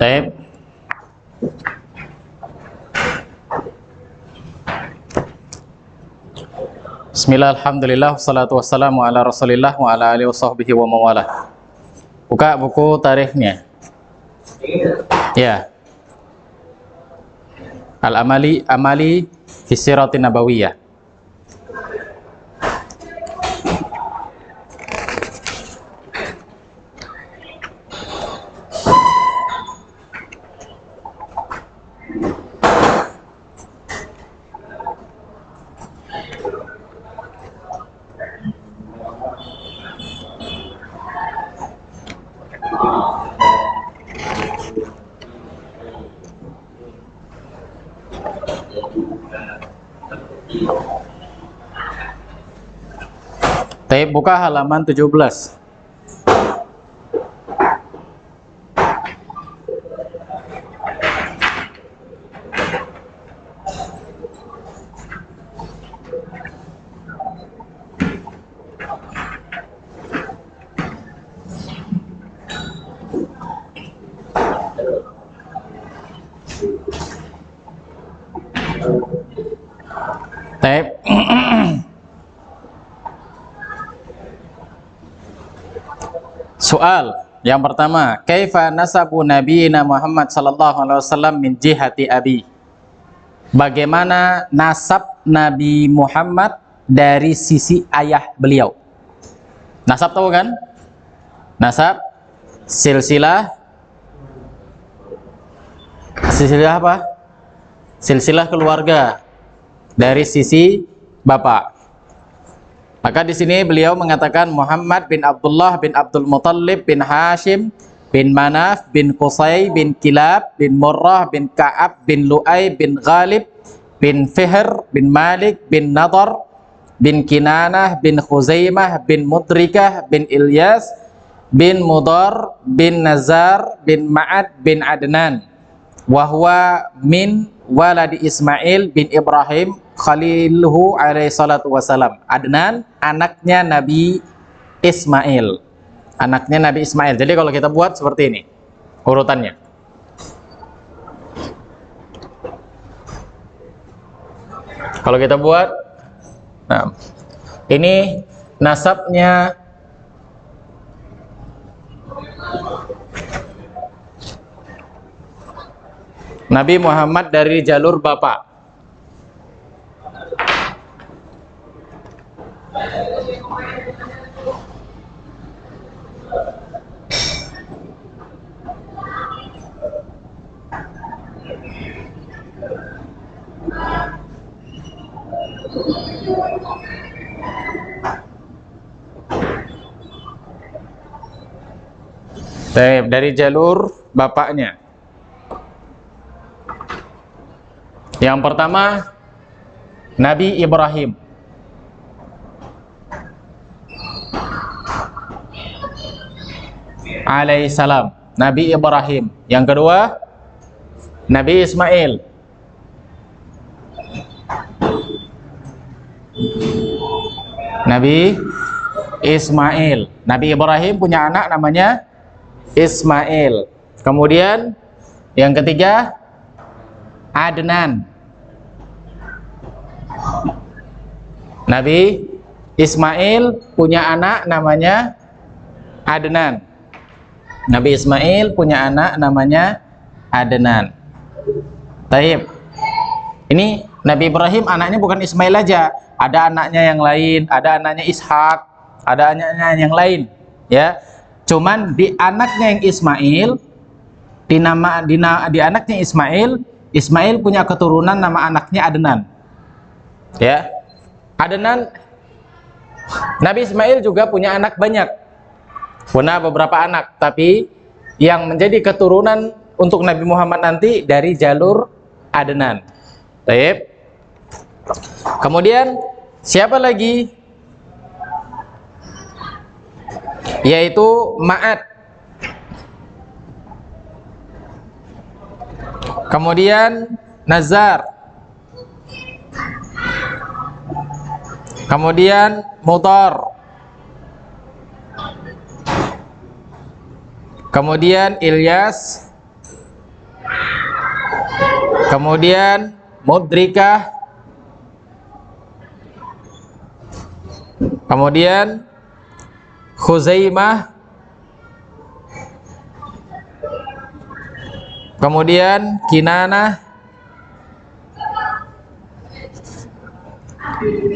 Baik. Bismillah, alhamdulillah, wassalatu wassalamu ala rasulillah wa ala alihi wa sahbihi wa mawalah. Buka buku tarikhnya. Ya. Al-Amali fi Siratin Nabawiyah. Baik, buka halaman 17. Baik. Soal yang pertama, kaifa nasabu nabiyina Muhammad sallallahu alaihi wasallam min jihati abi? Bagaimana nasab Nabi Muhammad dari sisi ayah beliau? Nasab tahu kan? Nasab silsilah apa? Silsilah keluarga dari sisi bapak. Maka di sini beliau mengatakan Muhammad bin Abdullah bin Abdul Muttalib bin Hashim bin Manaf bin Qusay bin Kilab bin Murrah bin Ka'ab bin Lu'ay bin Ghalib bin Fihr bin Malik bin Nadar bin Kinanah bin Khuzaimah bin Mudrikah bin Ilyas bin Mudar bin Nazar bin Ma'ad bin Adnan wa huwa min waladi Ismail bin Ibrahim Khaliluhu alaihi salatu wassalam. Adnan anaknya Nabi Ismail. Anaknya Nabi Ismail. Jadi kalau kita buat seperti ini urutannya. Kalau kita buat, nah, ini nasabnya Nabi Muhammad dari jalur bapak. Dari jalur bapaknya. Yang pertama Nabi Ibrahim. Alaihissalam, Nabi Ibrahim. Yang kedua Nabi Ismail. Nabi Ismail. Nabi Ibrahim punya anak namanya Ismail. Kemudian yang ketiga Adnan. Nabi Ismail punya anak namanya Adnan. Nabi Ismail punya anak namanya Adnan. Taib. Ini Nabi Ibrahim anaknya bukan Ismail aja, ada anaknya yang lain, ada anaknya Ishak, ada anaknya yang lain, ya. Cuman di anaknya yang Ismail, di anaknya Ismail punya keturunan nama anaknya Adnan. Ya. Adnan, Nabi Ismail juga punya anak banyak. Punya beberapa anak, tapi yang menjadi keturunan untuk Nabi Muhammad nanti dari jalur Adnan. Baik. Kemudian siapa lagi? Yaitu Ma'ad. Kemudian Nazar. Kemudian Mudar. Kemudian Ilyas. kemudian Mudrikah, kemudian Khuzaimah, kemudian Kinanah,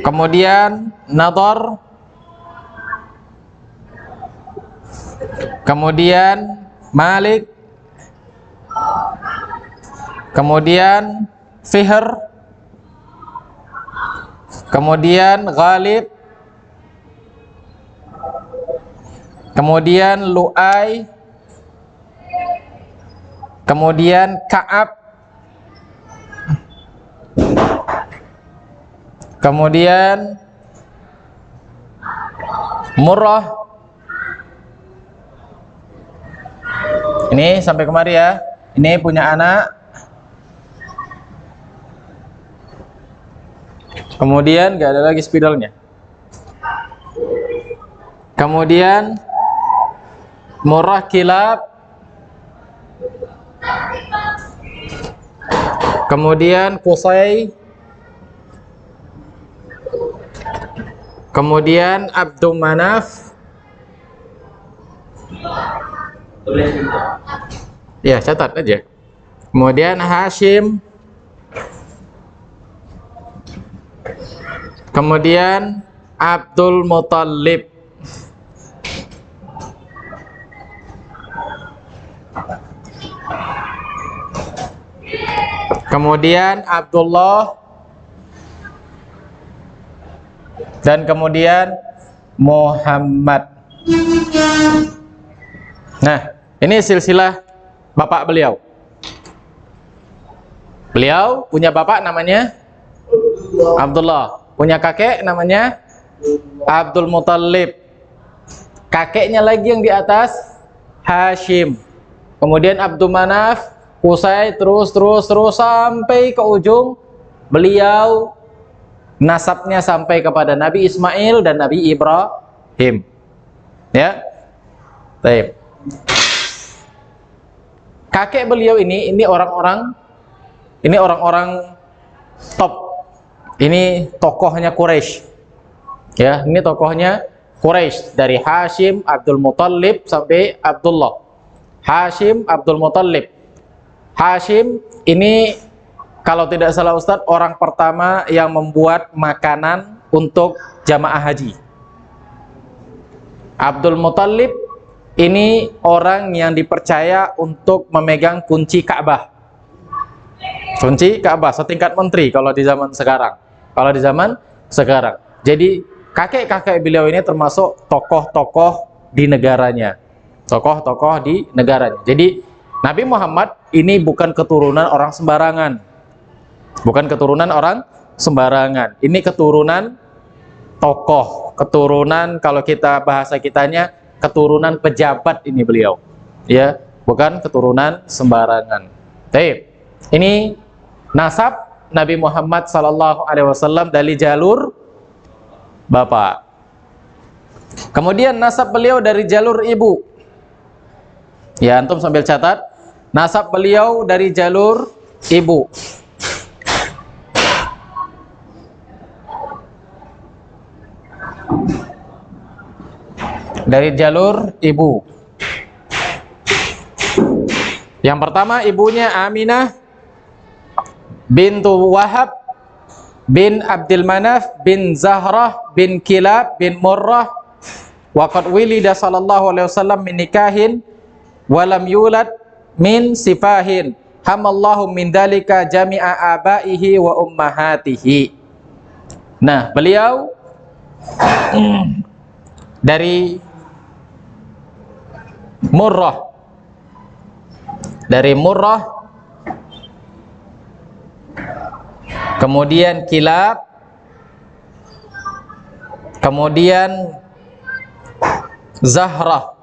kemudian Nadar, kemudian Malik, kemudian Fihr, kemudian Ghalib, kemudian Lu'ai, kemudian Ka'ab, kemudian Murrah. Ini sampai kemari ya. Ini punya anak. Kemudian gak ada lagi spidolnya. Kemudian Murrah Kilab, kemudian Qusay, kemudian Abdul Manaf. Ya, catat aja. Kemudian Hashim, kemudian Abdul Muthalib, kemudian Abdullah, dan kemudian Muhammad. Nah, ini silsilah bapak beliau. Beliau punya bapak namanya Abdullah, punya kakek namanya Abdul Muthalib, kakeknya lagi yang di atas Hashim, kemudian Abdul Manaf, Qusay, terus sampai ke ujung beliau nasabnya sampai kepada Nabi Ismail dan Nabi Ibrahim. Ya. Baik. Kakek beliau ini orang-orang top. Ini tokohnya Quraisy. Ya, ini tokohnya Quraisy dari Hashim, Abdul Muthalib sampai Abdullah. Hashim, Abdul Muthalib. Hashim ini kalau tidak salah Ustadz, orang pertama yang membuat makanan untuk jamaah haji. Abdul Muthalib ini orang yang dipercaya untuk memegang kunci Ka'bah. Kunci Ka'bah, setingkat menteri kalau di zaman sekarang. Kalau di zaman sekarang. Jadi kakek-kakek beliau ini termasuk tokoh-tokoh di negaranya. Tokoh-tokoh di negaranya. Jadi Nabi Muhammad ini bukan keturunan orang sembarangan. Bukan keturunan orang sembarangan. Ini keturunan tokoh, keturunan kalau kita bahasa kitanya keturunan pejabat ini beliau. Ya, bukan keturunan sembarangan. Baik. Ini nasab Nabi Muhammad SAW dari jalur bapak. Kemudian nasab beliau dari jalur ibu. Ya, antum sambil catat. Nasab beliau dari jalur ibu. Dari jalur ibu. Yang pertama ibunya Aminah bintu Wahab bin Abdul Manaf bin Zahrah bin Kilab bin Murrah wa qad wilida sallallahu alaihi wasallam min nikahin wa lam yulad min sifahin hamallahu min dalika jami'a abaihi wa ummahatihi. Nah, beliau dari Murrah, kemudian Kilab, kemudian Zahrah,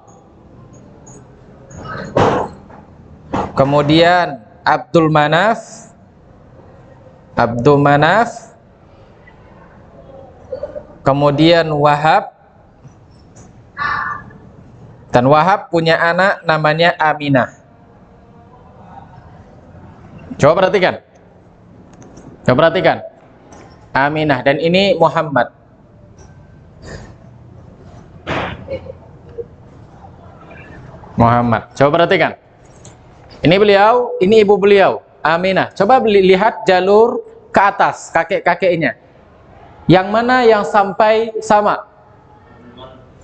kemudian Abdul Manaf, kemudian Wahab, dan Wahab punya anak namanya Aminah. Coba perhatikan, Coba perhatikan. Aminah, dan ini Muhammad. Muhammad. Coba perhatikan. Ini beliau, ini ibu beliau, Aminah. Coba lihat jalur ke atas, kakek-kakeknya. Yang mana yang sampai sama?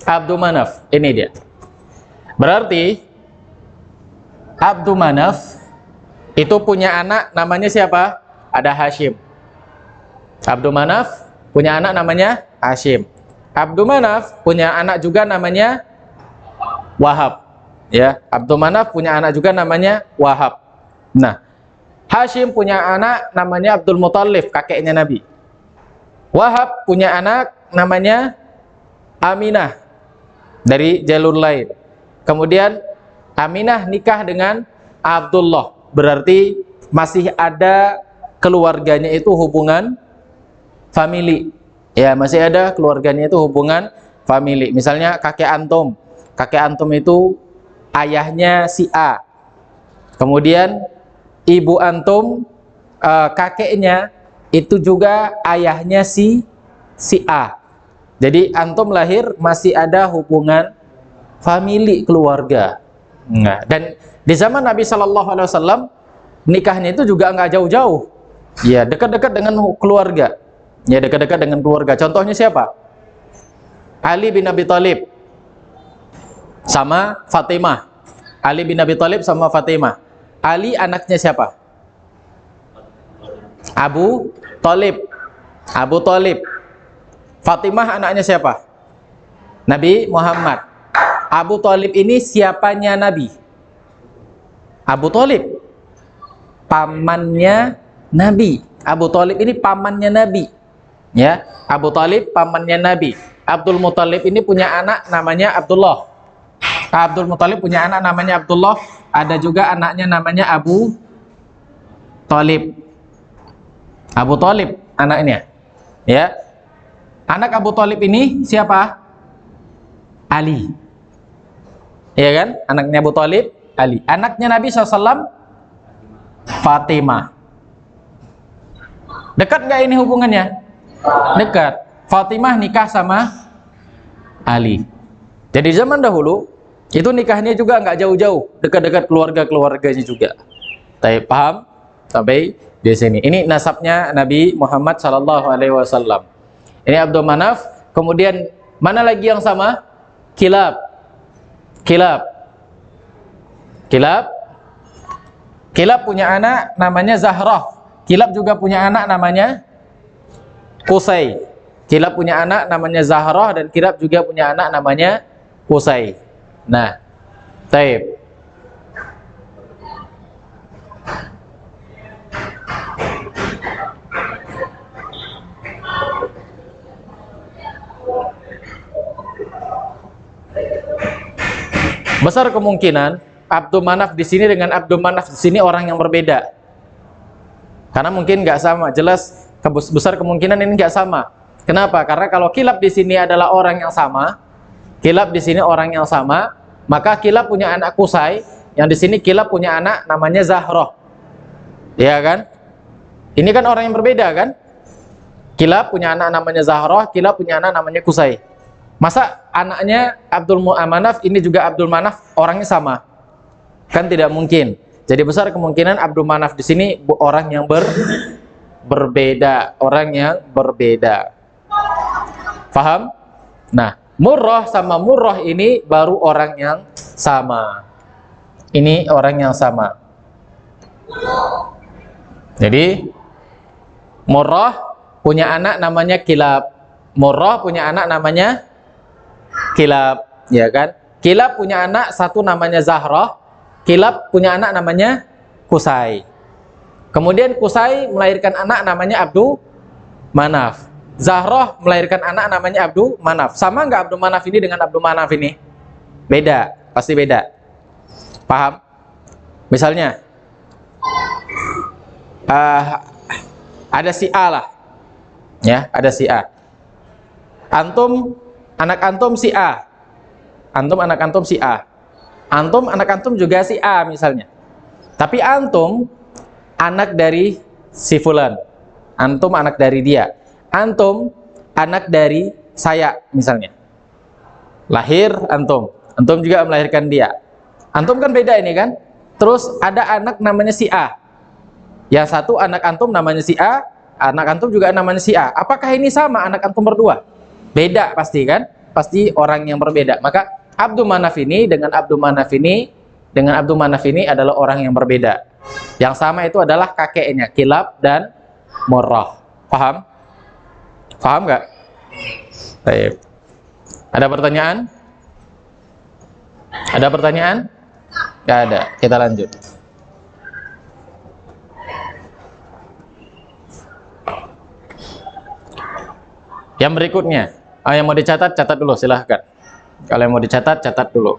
Abdul Manaf. Ini dia. Berarti Abdul Manaf itu punya anak namanya siapa? Ada Hashim. Abdul Manaf punya anak namanya Hashim. Abdul Manaf punya anak juga namanya Wahab. Ya, Abdul Manaf punya anak juga namanya Wahab. Nah, Hashim punya anak namanya Abdul Muthalib, kakeknya Nabi. Wahab punya anak namanya Aminah dari jalur lain. Kemudian Aminah nikah dengan Abdullah. Berarti masih ada keluarganya itu hubungan famili. Ya, masih ada keluarganya itu hubungan famili. Misalnya kakek antum. Kakek antum itu ayahnya si A. Kemudian ibu antum, kakeknya itu juga ayahnya si A. Jadi antum lahir masih ada hubungan famili keluarga. Nah, dan di zaman Nabi Shallallahu Alaihi Wasallam nikahnya itu juga nggak jauh-jauh. Ya, dekat-dekat dengan keluarga. Ya, dekat-dekat dengan keluarga. Contohnya siapa? Ali bin Abi Thalib sama Fatimah. Ali bin Abi Thalib sama Fatimah. Ali anaknya siapa? Abu Thalib. Abu Thalib. Fatimah anaknya siapa? Nabi Muhammad. Abu Thalib ini siapanya Nabi? Abu Thalib pamannya Nabi. Abu Thalib ini pamannya Nabi. Ya, Abu Thalib pamannya Nabi. Abdul Muthalib ini punya anak namanya Abdullah. Abdul Muthalib punya anak namanya Abdullah. Ada juga anaknya namanya Abu Thalib. Abu Thalib anaknya. Ya. Anak Abu Thalib ini siapa? Ali. Iya kan? Anaknya Abu Thalib, Ali. Anaknya Nabi SAW, Fatimah. Dekat nggak ini hubungannya? Dekat. Fatimah nikah sama Ali. Jadi zaman dahulu itu nikahnya juga nggak jauh-jauh, dekat-dekat keluarga-keluarganya juga. Tapi paham sampai di sini. Ini nasabnya Nabi Muhammad SAW. Ini Abdul Manaf. Kemudian mana lagi yang sama? Kilab. Kilab. Kilab. Kilab punya anak namanya Zahrah. Kilab juga punya anak namanya Qusay. Kilab punya anak namanya Zahrah, dan Kilab juga punya anak namanya Qusay. Nah, taib. Besar kemungkinan Abdul Manaf di sini dengan Abdul Manaf di sini orang yang berbeda. Karena mungkin nggak sama, jelas besar kemungkinan ini nggak sama. Kenapa? Karena kalau Kilab di sini adalah orang yang sama, Kilab di sini orang yang sama, maka Kilab punya anak Qusay, yang di sini Kilab punya anak namanya Zahrah. Ya kan? Ini kan orang yang berbeda kan? Kilab punya anak namanya Zahrah, Kilab punya anak namanya Qusay. Masa anaknya Abdul Manaf ini juga Abdul Manaf orangnya sama? Kan tidak mungkin. Jadi besar kemungkinan Abdul Manaf di sini orang yang berbeda, orang yang berbeda. Paham? Nah, Murrah sama Murrah ini baru orang yang sama. Ini orang yang sama. Jadi Murrah punya anak namanya Kilab. Murrah punya anak namanya Kilab, ya kan? Kilab punya anak satu namanya Zahrah. Kilab punya anak namanya Qusay. Kemudian Qusay melahirkan anak namanya Abdul Manaf. Zahrah melahirkan anak namanya Abdul Manaf. Sama nggak Abdul Manaf ini dengan Abdul Manaf ini? Beda, pasti beda. Paham? Misalnya ada si A lah, ya, ada si A. Antum, anak antum si A. Antum anak antum si A. Antum anak antum juga si A misalnya. Tapi antum anak dari si fulan. Antum anak dari dia. Antum anak dari saya misalnya. Lahir antum. Antum juga melahirkan dia. Antum kan beda ini kan? Terus ada anak namanya si A. Yang satu anak antum namanya si A, anak antum juga namanya si A. Apakah ini sama anak antum berdua? Beda pasti kan? Pasti orang yang berbeda. Maka Abdul Manaf ini dengan Abdul Manaf ini dengan Abdul Manaf ini adalah orang yang berbeda. Yang sama itu adalah kakeknya, Kilab dan Murrah. Paham? Paham nggak? Baik. Ada pertanyaan? Ada pertanyaan? Nggak ada. Kita lanjut. Yang berikutnya, yang mau dicatat, catat dulu silahkan. Kalau yang mau dicatat, catat dulu.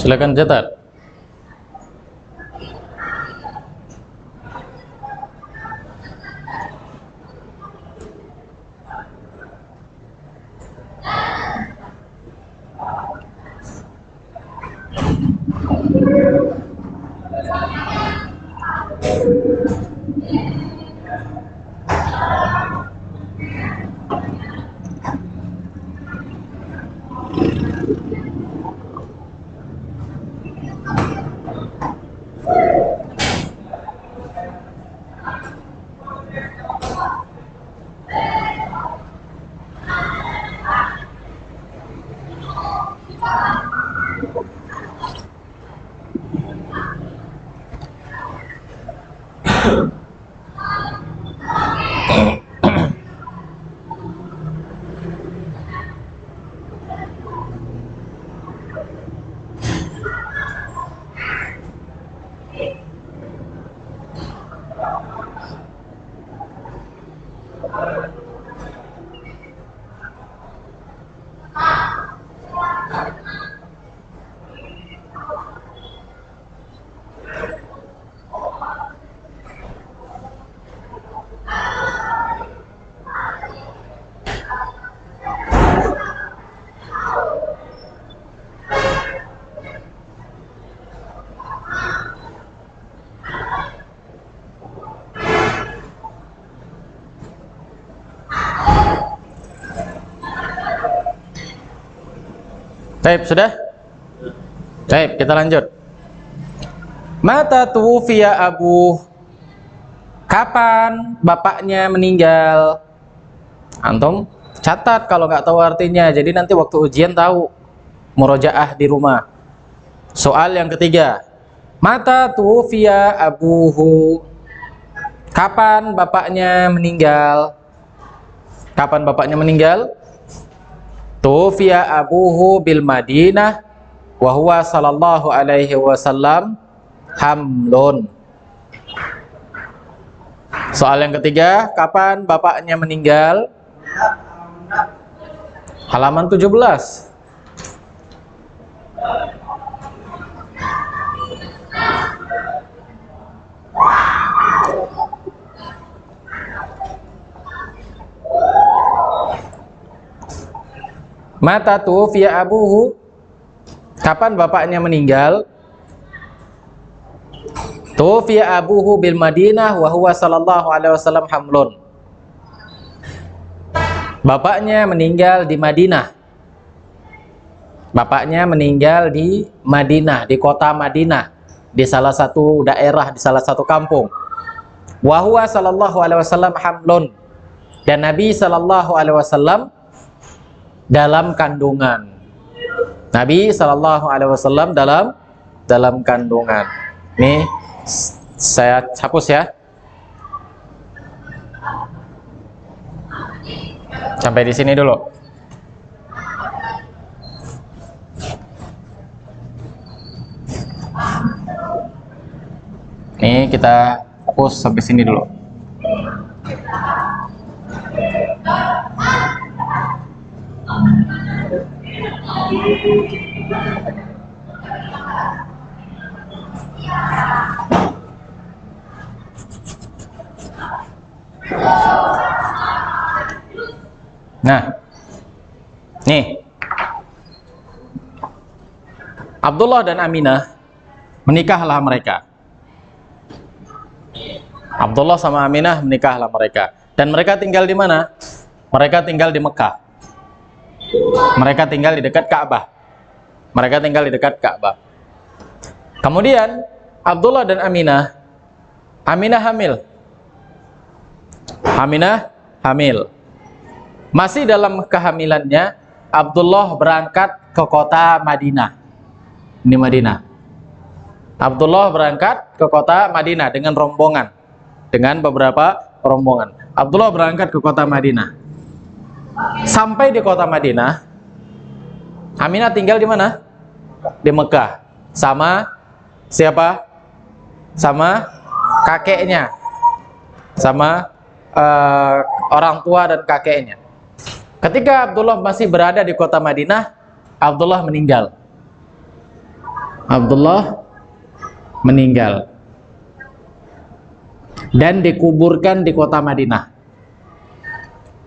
Silakan catat. Baik, sudah? Baik, kita lanjut. Mata tuwfiya abu. Kapan bapaknya meninggal? Antum catat kalau nggak tahu artinya. Jadi nanti waktu ujian tahu. Murojaah di rumah. Soal yang ketiga. Mata tuwfiya abuhu. Kapan bapaknya meninggal? Kapan bapaknya meninggal? Tufiya abuhu bil Madinah wa huwa sallallahu alaihi wasallam hamlun. Soal yang ketiga, kapan bapaknya meninggal? Halaman 17. Mata tuwfiya abuhu, kapan bapaknya meninggal? Tuwfiya abuhu bil Madinah wa huwa sallallahu alaihi wasallam hamlun. Bapaknya meninggal di Madinah. Bapaknya meninggal di Madinah, di kota Madinah, di salah satu daerah, di salah satu kampung. Wa huwa sallallahu alaihi wasallam hamlun. Dan Nabi sallallahu alaihi wasallam dalam kandungan. Nabi sallallahu alaihi wasallam dalam kandungan. Nih saya hapus ya. Sampai di sini dulu. Nih kita hapus sampai sini dulu. Nah, nih Abdullah dan Aminah menikahlah mereka. Abdullah sama Aminah menikahlah mereka. Dan mereka tinggal di mana? Mereka tinggal di Mekah. Mereka tinggal di dekat Ka'bah. Mereka tinggal di dekat Ka'bah. Kemudian Abdullah dan Aminah hamil. Aminah hamil. Masih dalam kehamilannya, Abdullah berangkat ke kota Madinah. Ini Madinah. Abdullah berangkat ke kota Madinah dengan rombongan, dengan beberapa rombongan. Abdullah berangkat ke kota Madinah. Sampai di kota Madinah, Aminah tinggal di mana? Di Mekah. Sama siapa? Sama kakeknya. Sama orang tua dan kakeknya. Ketika Abdullah masih berada di kota Madinah, Abdullah meninggal. Abdullah meninggal dan dikuburkan di kota Madinah.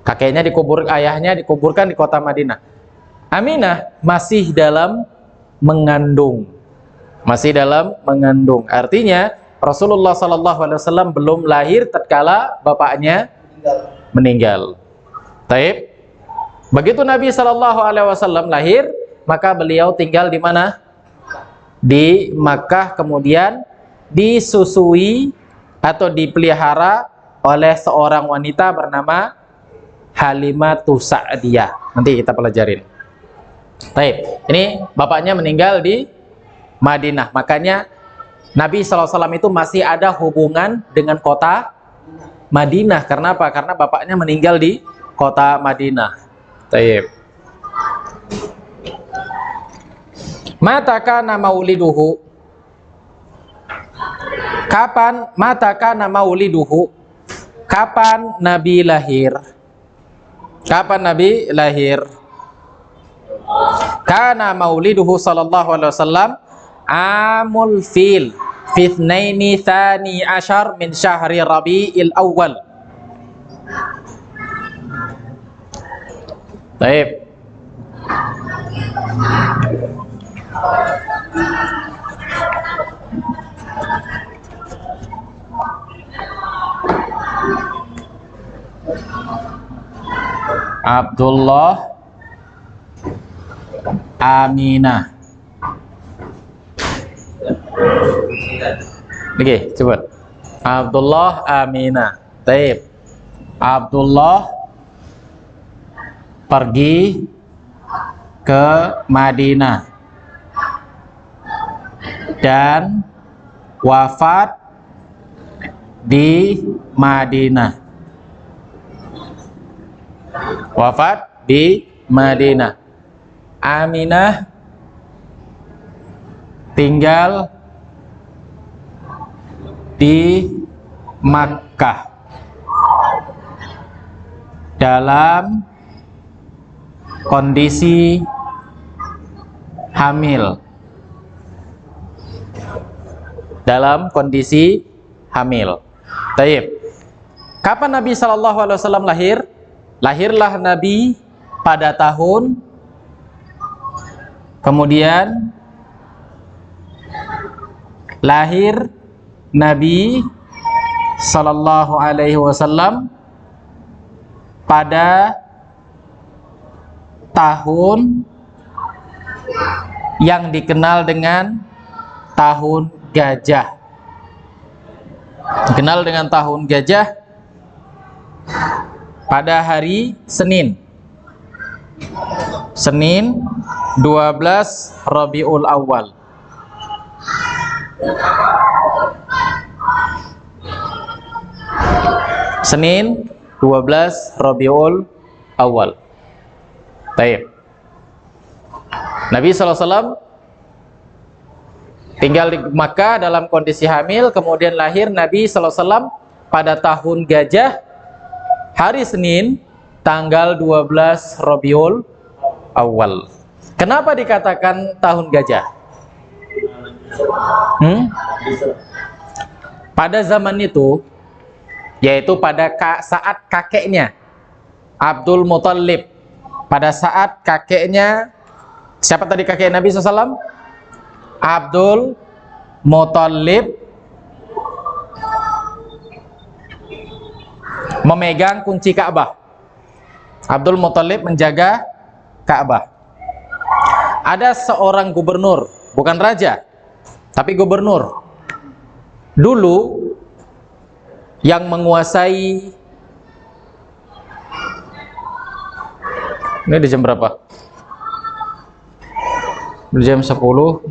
Kakeknya ayahnya dikuburkan di kota Madinah. Aminah masih dalam mengandung. Masih dalam mengandung. Artinya Rasulullah SAW belum lahir tatkala bapaknya meninggal. Taib. Begitu Nabi SAW lahir, maka beliau tinggal di mana? Di Makkah, kemudian disusui atau dipelihara oleh seorang wanita bernama Halimatus Sa'diyah. Nanti kita pelajarin. Baik, ini bapaknya meninggal di Madinah. Makanya Nabi SAW itu masih ada hubungan dengan kota Madinah. Karena apa? Karena bapaknya meninggal di kota Madinah. Baik. Mata kana mauliduhu, kapan? Mata kana mauliduhu, kapan Nabi lahir? Kapan Nabi lahir? Kana mauliduhu sallallahu alaihi wasallam amul fil fitnaini tsani asyar min syahri Rabi'il awal. Baik. Abdullah, Aminah. Oke, coba. Abdullah, Aminah. Baik. Abdullah pergi ke Madinah dan wafat di Madinah. Wafat di Madinah. Aminah tinggal di Makkah dalam kondisi hamil. Dalam kondisi hamil. Taib. Kapan Nabi Shallallahu Alaihi Wasallam lahir? Lahirlah Nabi pada tahun, kemudian lahir Nabi Shallallahu Alaihi Wasallam pada tahun yang dikenal dengan tahun gajah. Dikenal dengan tahun gajah pada hari Senin. Senin 12 Rabiul Awal. Senin 12 Rabiul Awal. Baik. Nabi SAW tinggal di Makkah dalam kondisi hamil, kemudian lahir Nabi SAW pada tahun gajah, hari Senin, tanggal 12 Rabiul Awal. Kenapa dikatakan tahun gajah? Pada zaman itu, yaitu pada saat kakeknya Abdul Muthalib, pada saat kakeknya, siapa tadi kakek Nabi SAW? Abdul Muthalib memegang kunci Ka'bah. Abdul Muthalib menjaga Ka'bah. Ada seorang gubernur, bukan raja, tapi gubernur dulu yang menguasai. Ini di jam berapa? Di jam 10.45.